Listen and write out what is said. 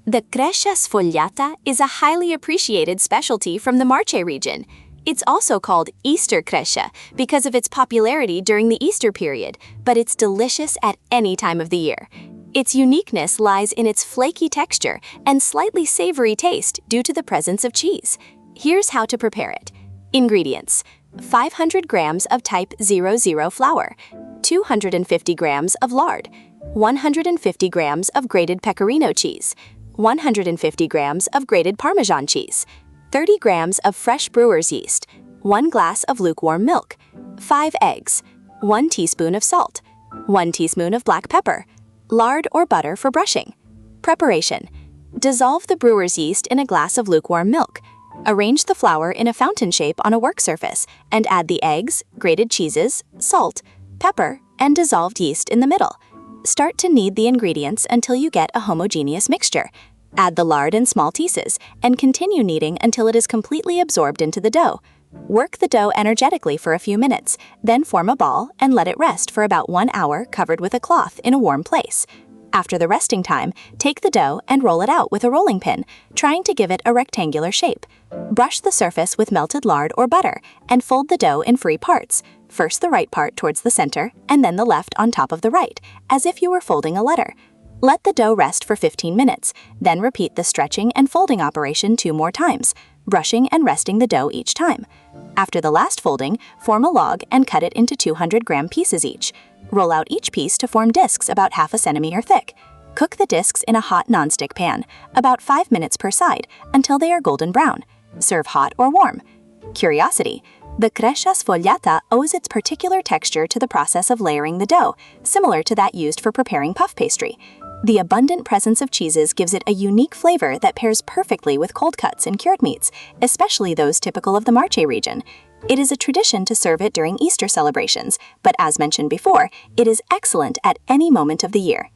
The Crescia sfogliata is a highly appreciated specialty from the Marche region. It's also called Easter Crescia because of its popularity during the Easter period, but it's delicious at any time of the year. Its uniqueness lies in its flaky texture and slightly savory taste due to the presence of cheese. Here's how to prepare it. Ingredients: 500 grams of type 00 flour, 250 grams of lard, 150 grams of grated pecorino cheese, 150 grams of grated Parmesan cheese, 30 grams of fresh brewer's yeast, 1 glass of lukewarm milk, 5 eggs, 1 teaspoon of salt, 1 teaspoon of black pepper, lard or butter for brushing. Preparation: dissolve the brewer's yeast in a glass of lukewarm milk. Arrange the flour in a fountain shape on a work surface and add the eggs, grated cheeses, salt, pepper, and dissolved yeast in the middle. Start to knead the ingredients until you get a homogeneous mixture. Add the lard in small pieces and continue kneading until it is completely absorbed into the dough. Work the dough energetically for a few minutes, then form a ball and let it rest for about 1 hour covered with a cloth in a warm place. After the resting time, take the dough and roll it out with a rolling pin, trying to give it a rectangular shape. Brush the surface with melted lard or butter and fold the dough in 3 parts, first the right part towards the center and then the left on top of the right, as if you were folding a letter. Let the dough rest for 15 minutes, then repeat the stretching and folding operation 2 more times, brushing and resting the dough each time. After the last folding, form a log and cut it into 200-gram pieces each. Roll out each piece to form discs about half a centimeter thick. Cook the discs in a hot nonstick pan, about 5 minutes per side, until they are golden brown. Serve hot or warm. Curiosity: the Crescia sfogliata owes its particular texture to the process of layering the dough, similar to that used for preparing puff pastry. The abundant presence of cheeses gives it a unique flavor that pairs perfectly with cold cuts and cured meats, especially those typical of the Marche region. It is a tradition to serve it during Easter celebrations, but as mentioned before, it is excellent at any moment of the year.